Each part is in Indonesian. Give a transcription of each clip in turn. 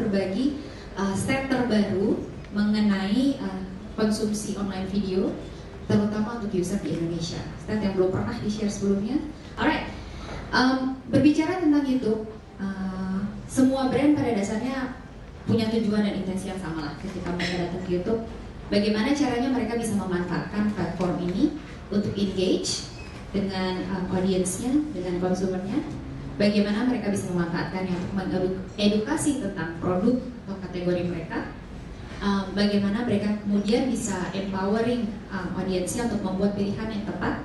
berbagi stat terbaru mengenai konsumsi online video, terutama untuk user di Indonesia. Stat yang belum pernah di-share sebelumnya. Alright, berbicara tentang YouTube, semua brand pada dasarnya punya tujuan dan intensi yang sama lah ketika mereka datang ke YouTube. Bagaimana caranya mereka bisa memanfaatkan platform ini untuk engage dengan audiensnya, dengan konsumernya. Bagaimana mereka bisa memanfaatkannya untuk mengedukasi tentang produk atau kategori mereka. Bagaimana mereka kemudian bisa empowering audiensnya untuk membuat pilihan yang tepat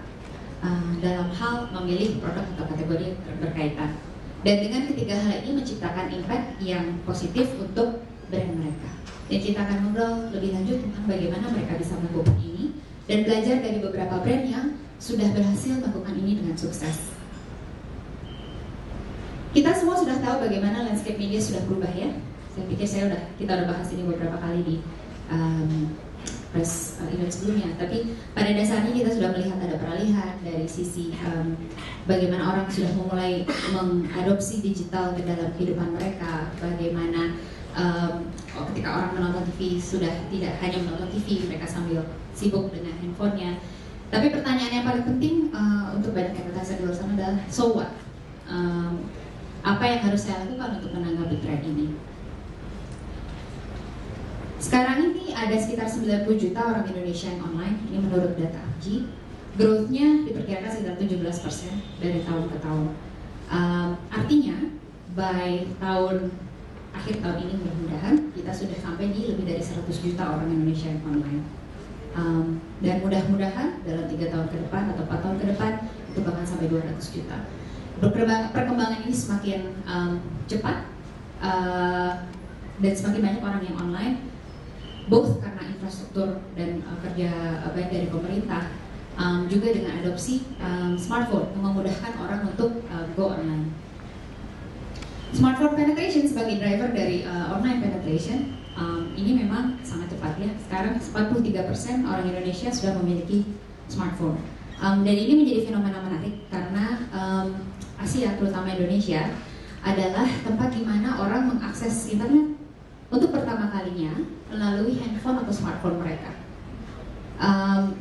dalam hal memilih produk atau kategori yang berkaitan. Dan dengan ketiga hal ini menciptakan impact yang positif untuk brand mereka. Dan kita akan ngobrol lebih lanjut tentang bagaimana mereka bisa melakukan ini dan belajar dari beberapa brand yang sudah berhasil melakukan ini dengan sukses. Kita semua sudah tahu bagaimana landscape media sudah berubah ya. Saya pikir kita udah bahas ini beberapa kali di press event sebelumnya. Tapi pada dasarnya kita sudah melihat ada peralihan dari sisi bagaimana orang sudah memulai mengadopsi digital ke dalam kehidupan mereka. Bagaimana ketika orang menonton TV sudah tidak hanya menonton TV, mereka sambil sibuk dengan handphonenya. Tapi pertanyaan yang paling penting untuk banyak advertiser di luar sana adalah so what? Apa yang harus saya lakukan untuk menanggapi tren ini? Sekarang ini ada sekitar 90 juta orang Indonesia yang online, ini menurut data APJI. Growth-nya diperkirakan sekitar 17% dari tahun ke tahun. Artinya, by akhir tahun ini mudah-mudahan kita sudah sampai di lebih dari 100 juta orang Indonesia yang online. Dan mudah-mudahan dalam 3 tahun ke depan atau 4 tahun ke depan itu bahkan sampai 200 juta. Perkembangan ini semakin cepat dan semakin banyak orang yang online, both karena infrastruktur dan kerja baik dari pemerintah, juga dengan adopsi smartphone yang memudahkan orang untuk go online. Smartphone penetration sebagai driver dari online penetration ini memang sangat cepat ya. Sekarang 43% orang Indonesia sudah memiliki smartphone. Dan ini menjadi fenomena menarik karena Asia, terutama Indonesia, adalah tempat di mana orang mengakses internet untuk pertama kalinya melalui handphone atau smartphone mereka.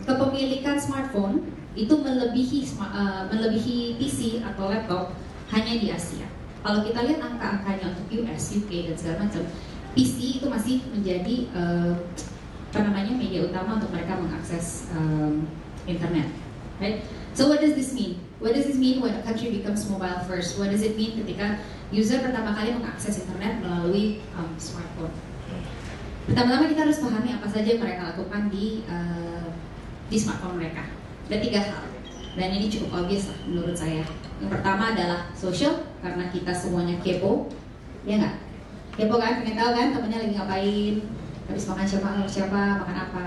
Kepemilikan smartphone itu melebihi PC atau laptop hanya di Asia. Kalau kita lihat angka-angkanya untuk US, UK dan segala macam, PC itu masih menjadi media utama untuk mereka mengakses internet. Right? So what does this mean? What does this mean when a country becomes mobile first? What does it mean ketika user pertama kali mengakses internet melalui smartphone? Pertama-tama kita harus pahami apa saja yang mereka lakukan di smartphone mereka. Ada 3 hal, dan ini cukup obvious lah menurut saya. Yang pertama adalah social, karena kita semuanya kepo, ya nggak? Kepo kan, pengen tahu kan temennya lagi ngapain, habis makan siapa, makan apa.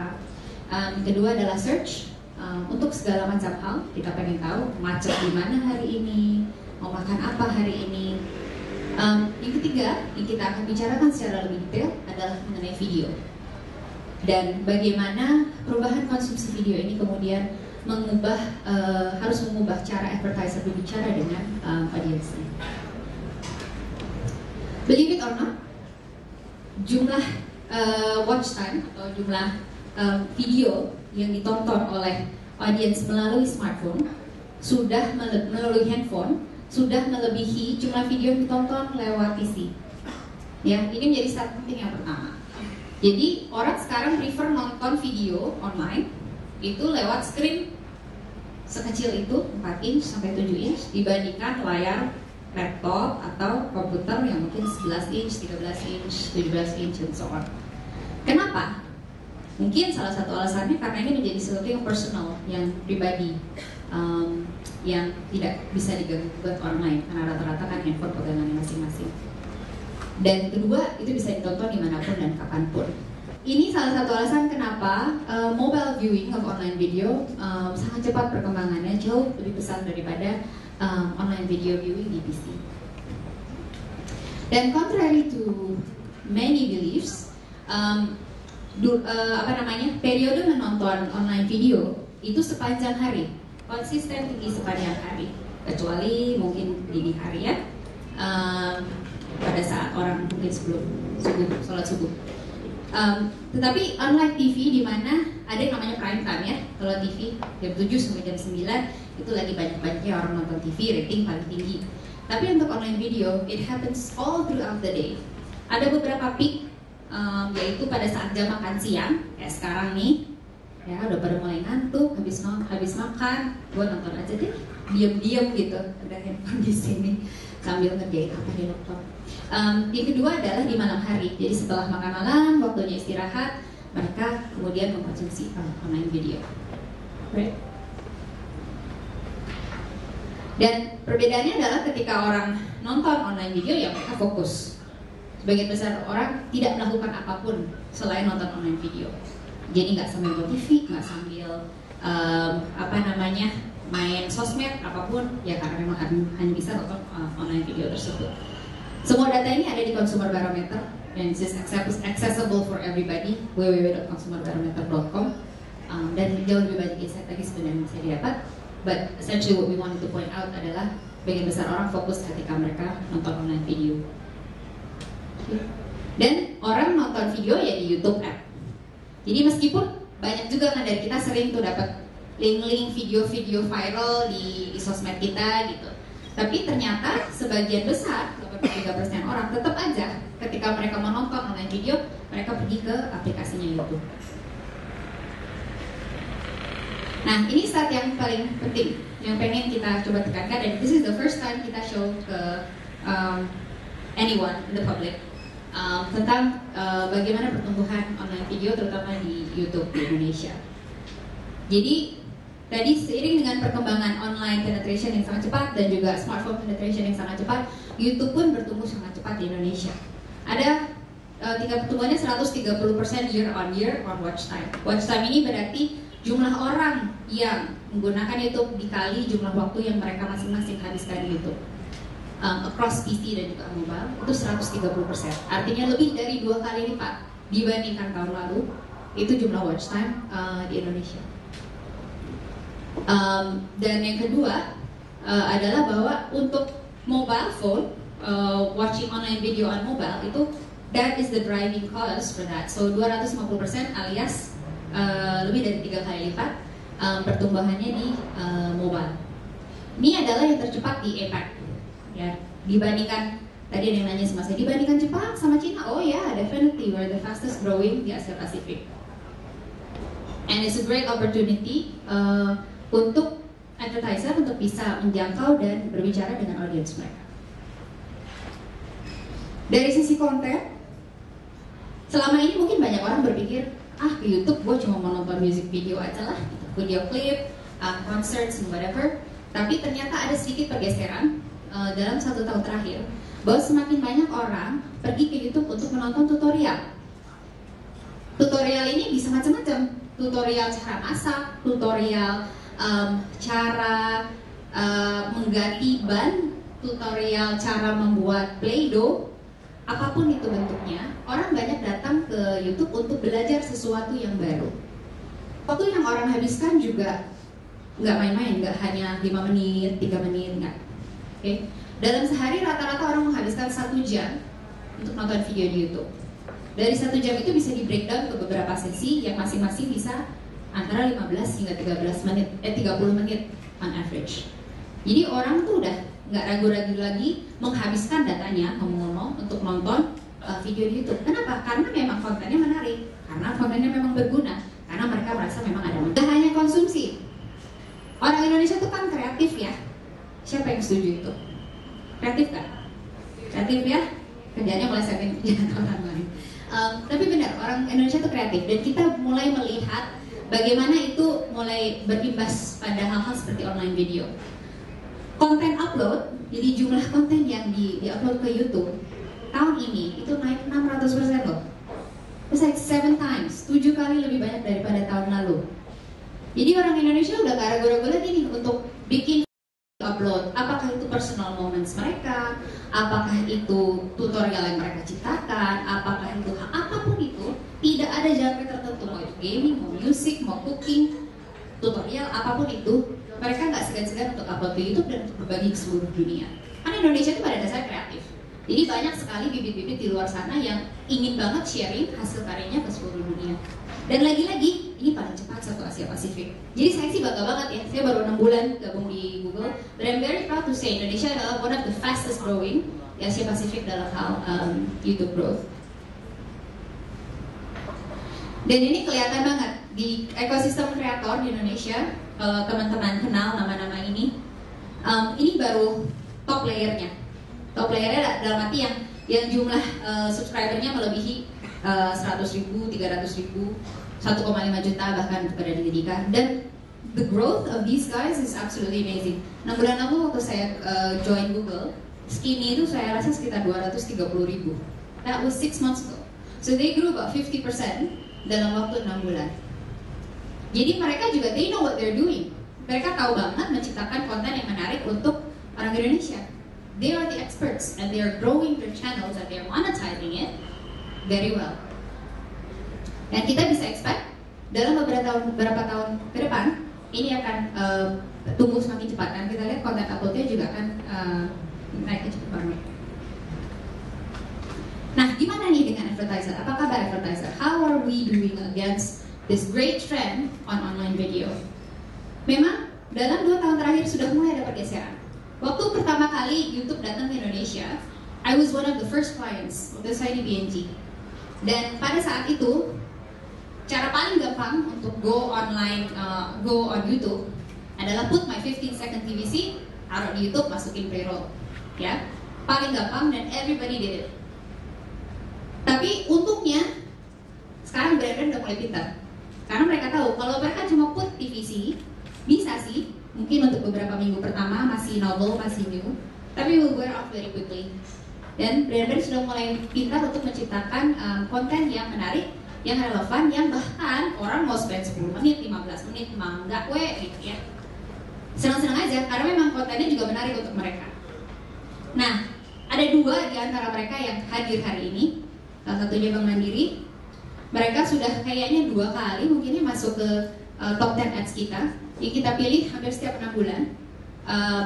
Yang kedua adalah search. Untuk segala macam hal kita pengen tahu macet di mana hari ini, mau makan apa hari ini. Yang ketiga yang kita akan bicarakan secara lebih detail adalah mengenai video dan bagaimana perubahan konsumsi video ini kemudian harus mengubah cara advertiser berbicara dengan audiensnya. Believe it or not, jumlah watch time atau jumlah video yang ditonton oleh audiens melalui smartphone melalui handphone sudah melebihi jumlah video yang ditonton lewat PC. Ya, ini menjadi stat penting yang pertama. Jadi orang sekarang prefer nonton video online itu lewat screen sekecil itu 4 inch sampai 7 inch dibandingkan layar laptop atau komputer yang mungkin 11 inch, 13 inch, 17 inch dan so on. Kenapa? Mungkin salah satu alasannya karena ini menjadi sesuatu yang personal, yang pribadi, yang tidak bisa diganggu buat orang lain karena rata-rata kan handphone pegangannya masing-masing. Dan kedua, itu bisa ditonton dimanapun dan kapanpun. Ini salah satu alasan kenapa mobile viewing of online video sangat cepat perkembangannya, jauh lebih besar daripada online video viewing di PC. Dan contrary to many beliefs, periode menonton online video itu sepanjang hari, konsisten tinggi sepanjang hari, kecuali mungkin dini hari ya, pada saat orang mungkin sebelum subuh, sholat subuh. Tetapi unlike TV di mana ada yang namanya prime time ya, kalau TV jam 7 sampai jam 9 itu lagi banyak-banyaknya orang nonton TV, rating paling tinggi. Tapi untuk online video, it happens all throughout the day. Ada beberapa peak, yaitu pada saat jam makan siang, kayak sekarang nih, ya udah pada mulai ngantuk, habis makan, gue nonton aja deh, diam-diam gitu, ada handphone di sini sambil ngerjain apa di laptop. Yang kedua adalah di malam hari, jadi setelah makan malam, waktunya istirahat, mereka kemudian mengkonsumsi online video. Right? Dan perbedaannya adalah ketika orang nonton online video, ya mereka fokus. Sebagian besar orang tidak melakukan apapun selain nonton online video. Jadi nggak sambil nonton TV, nggak sambil main sosmed apapun, ya karena memang hanya bisa nonton online video tersebut. Semua data ini ada di Consumer Barometer and it's accessible for everybody, www.consumerbarometer.com, dan jauh lebih banyak insight lagi sebenarnya bisa didapat. But essentially what we wanted to point out adalah bagian besar orang fokus ketika mereka nonton online video. Dan orang nonton video ya di YouTube app. Jadi meskipun banyak juga kan dari kita sering tuh dapat link-link video-video viral di sosmed kita gitu. Tapi ternyata sebagian besar, 83% orang tetap aja ketika mereka menonton online video, mereka pergi ke aplikasinya YouTube. Nah, ini stat yang paling penting, yang pengen kita coba tekankan, dan this is the first time kita show ke anyone in the public tentang bagaimana pertumbuhan online video terutama di YouTube di Indonesia. Jadi tadi seiring dengan perkembangan online penetration yang sangat cepat dan juga smartphone penetration yang sangat cepat, YouTube pun bertumbuh sangat cepat di Indonesia. Ada tingkat pertumbuhannya 130% year on year on watch time. Watch time ini berarti jumlah orang yang menggunakan YouTube dikali jumlah waktu yang mereka masing-masing habiskan di YouTube. Across PC dan juga mobile itu 130%. Artinya lebih dari 2 kali lipat dibandingkan tahun lalu itu jumlah watch time di Indonesia. Dan yang kedua adalah bahwa untuk mobile phone, watching online video on mobile itu that is the driving cause for that. So 250% alias lebih dari 3 kali lipat pertumbuhannya di mobile. Ini adalah yang tercepat di APAC. Ya, dibandingkan tadi ada yang nanya sama saya, dibandingkan Jepang sama Cina, oh ya, definitely we're the fastest growing di Asia Pacific. And it's a great opportunity untuk advertiser untuk bisa menjangkau dan berbicara dengan audiens mereka. Dari sisi konten, selama ini mungkin banyak orang berpikir, ke YouTube gue cuma mau nonton music video aja lah, video klip, concerts, whatever. Tapi ternyata ada sedikit pergeseran dalam 1 tahun terakhir, bahwa semakin banyak orang pergi ke YouTube untuk menonton tutorial. Tutorial ini bisa macam-macam, tutorial cara masak, tutorial cara mengganti ban, tutorial cara membuat Play-Doh, apapun itu bentuknya. Orang banyak datang ke YouTube untuk belajar sesuatu yang baru. Waktu yang orang habiskan juga nggak main-main, nggak hanya 5 menit, 3 menit, nggak. Okay. Dalam sehari rata-rata orang menghabiskan 1 jam untuk nonton video di YouTube. Dari 1 jam itu bisa di breakdown ke beberapa sesi yang masing-masing bisa antara 15 hingga 30 menit on average. Jadi orang tuh udah nggak ragu-ragu lagi menghabiskan datanya ngomong-ngomong untuk nonton video di YouTube. Kenapa? Karena memang kontennya menarik, karena kontennya memang berguna, karena mereka merasa memang ada. Tidak hanya konsumsi. Orang Indonesia tuh kan kreatif ya. Siapa yang setuju itu? Kreatif kan? Kreatif ya? Kerjanya melesetin kerjaan orang lain. Tapi benar, orang Indonesia itu kreatif. Dan kita mulai melihat bagaimana itu mulai berimbas pada hal-hal seperti online video. Konten upload, jadi jumlah konten yang di-upload ke YouTube tahun ini itu naik 600% loh. It's like 7 times, 7 kali lebih banyak daripada tahun lalu. Jadi orang Indonesia udah gak ragu-ragu lagi nih untuk bikin upload, apakah itu personal moments mereka, apakah itu tutorial yang mereka ciptakan, apakah itu apapun itu, tidak ada genre tertentu, mau itu gaming, mau music, mau cooking, tutorial, apapun itu, mereka nggak segan-segan untuk upload ke YouTube dan untuk berbagi ke seluruh dunia. Karena Indonesia itu pada dasarnya kreatif. Jadi banyak sekali bibit-bibit di luar sana yang ingin banget sharing hasil karyanya ke seluruh dunia. Dan lagi-lagi, ini paling cepat satu Asia Pasifik. Jadi saya sih bangga banget ya, saya baru 6 bulan gabung di Google. But I'm very proud to say Indonesia adalah one of the fastest growing di Asia Pasifik dalam hal YouTube growth. Dan ini kelihatan banget di ekosistem kreator di Indonesia. Kalau teman-teman kenal nama-nama ini baru top layernya. Top layernya dalam arti yang jumlah subscribernya melebihi 100.000, 300.000, 1,5 juta bahkan pada Dika. Dan the growth of these guys is absolutely amazing. 6 bulan lalu waktu saya join Google, Skinny itu saya rasa sekitar 230.000. That was 6 months ago. So they grew about 50% dalam waktu 6 bulan. Jadi mereka juga, they know what they're doing. Mereka tahu banget menciptakan konten yang menarik untuk orang Indonesia. They are the experts and they are growing their channels and they are monetizing it very well. Dan kita bisa expect dalam beberapa tahun ke depan ini akan tumbuh semakin cepat. Dan kita lihat konten uploadnya juga akan naik cepat banget. Nah, gimana nih dengan advertiser? Apa kabar advertiser? How are we doing against this great trend on online video? Memang dalam 2 tahun terakhir sudah mulai ada pergeseran. Waktu pertama kali YouTube datang ke Indonesia, I was one of the first clients waktu saya di BNG. Dan pada saat itu, cara paling gampang untuk go online, go on YouTube adalah put my 15-second TVC, taruh di YouTube, masukin pre-roll, ya, paling gampang dan everybody did it. Tapi untungnya sekarang brand-brand udah mulai pintar, karena mereka tahu kalau mereka cuma put TVC bisa sih, mungkin untuk beberapa minggu pertama masih novel, masih new, tapi will wear off very quickly. Dan brand-brand sudah mulai pintar untuk menciptakan konten yang menarik, yang relevan, yang bahkan orang mau spend 10 menit, 15 menit, enggak gitu ya. Senang-senang aja, karena memang kontennya juga menarik untuk mereka. Nah, ada 2 di antara mereka yang hadir hari ini. Salah satunya Bank Mandiri. Mereka sudah kayaknya 2 kali mungkinnya masuk ke top 10 ads kita. Yang kita pilih hampir setiap 6 bulan.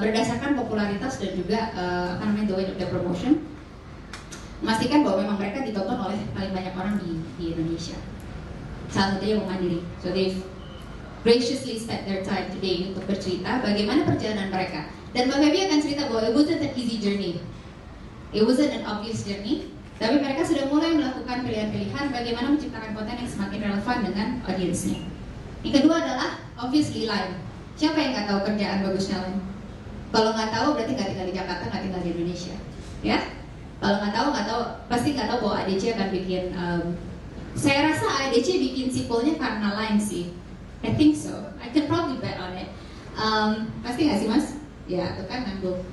Berdasarkan popularitas dan juga the way of their promotion. Memastikan bahwa memang mereka ditonton oleh paling banyak orang di Indonesia. Salah satunya Bank Mandiri. So they've graciously spent their time today untuk bercerita bagaimana perjalanan mereka. Dan Mbak Feby akan cerita bahwa it wasn't an easy journey. It wasn't an obvious journey. Tapi mereka sudah mulai melakukan pilihan-pilihan bagaimana menciptakan konten yang semakin relevan dengan audiensnya. Yang kedua adalah obviously live. Siapa yang nggak tahu kerjaan bagusnya live? Kalau nggak tahu berarti nggak tinggal di Jakarta, nggak tinggal di Indonesia, ya? Kalau nggak tahu, pasti nggak tahu bahwa ADC akan bikin. Saya rasa ADC bikin sipolnya karena line sih. I think so. I can probably bet on it. Pasti nggak sih mas? Ya, itu kan nyambung.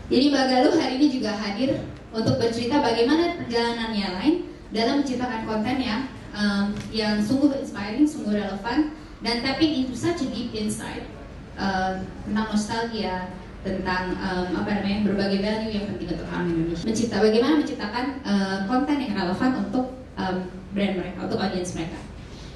Jadi Mbak Galuh hari ini juga hadir untuk bercerita bagaimana perjalanannya lain dalam menciptakan konten yang sungguh inspiring, sungguh relevan, dan tapping into such a deep insight tentang nostalgia, tentang berbagai value yang penting untuk orang Indonesia. Bagaimana menciptakan konten yang relevan untuk brand mereka, untuk audience mereka.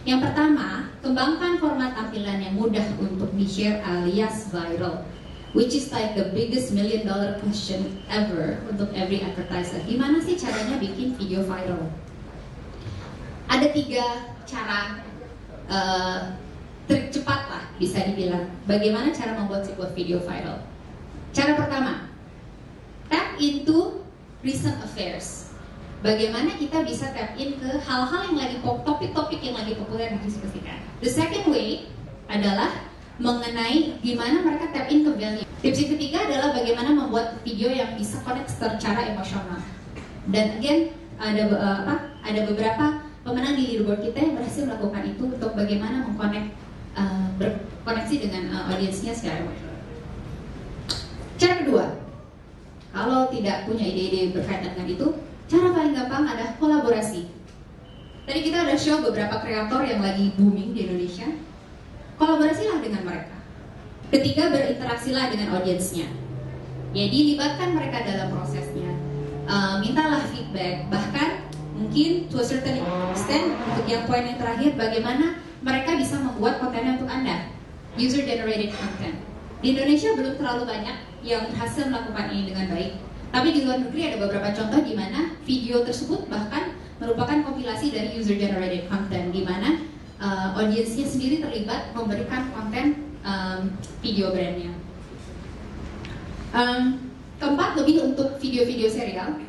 Yang pertama, kembangkan format tampilan yang mudah untuk di-share alias viral, which is like the biggest $1 million question ever untuk every advertiser. Gimana sih caranya bikin video viral? Ada 3 cara trik cepat lah bisa dibilang. Bagaimana cara membuat sebuah video viral? Cara pertama, tap into recent affairs. Bagaimana kita bisa tap in ke hal-hal yang lagi topik-topik yang lagi populer didiskusikan. The second way adalah mengenai gimana mereka tap in ke value. Tips yang ketiga adalah bagaimana membuat video yang bisa connect secara emosional. Dan again ada beberapa pemenang di leaderboard kita yang berhasil melakukan itu untuk bagaimana berkoneksi dengan audiensnya secara emosional. Cara kedua, kalau tidak punya ide-ide berkaitan dengan itu, cara paling gampang adalah kolaborasi. Tadi kita ada show beberapa kreator yang lagi booming di Indonesia. Kolaborasilah dengan mereka. Ketiga, berinteraksilah dengan audiensnya. Jadi libatkan mereka dalam prosesnya. Mintalah feedback. Bahkan mungkin to a certain extent, untuk yang poin yang terakhir, bagaimana mereka bisa membuat kontennya untuk Anda. User generated content. Di Indonesia belum terlalu banyak yang berhasil melakukan ini dengan baik. Tapi di luar negeri ada beberapa contoh di mana video tersebut bahkan merupakan kompilasi dari user generated content, di mana audiensnya sendiri terlibat memberikan konten video brandnya. Keempat, lebih untuk video-video serial.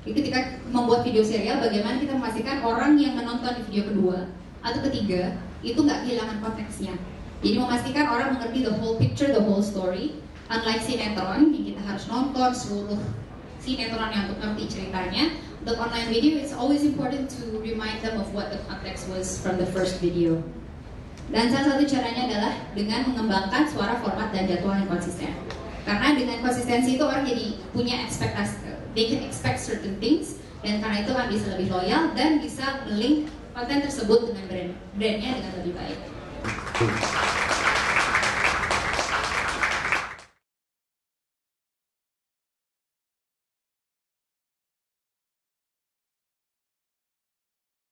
Ketika membuat video serial, bagaimana kita memastikan orang yang menonton di video kedua atau ketiga itu nggak kehilangan konteksnya. Jadi memastikan orang mengerti the whole picture, the whole story. Unlike sinetron yang kita harus nonton seluruh sinetronnya untuk ngerti ceritanya, untuk online video it's always important to remind them of what the context was from the first video. Dan salah satu caranya adalah dengan mengembangkan suara, format, dan jadwal yang konsisten. Karena dengan konsistensi itu orang jadi punya ekspektasi, they can expect certain things, dan karena itu kan bisa lebih loyal dan bisa melink konten tersebut dengan brandnya dengan lebih baik.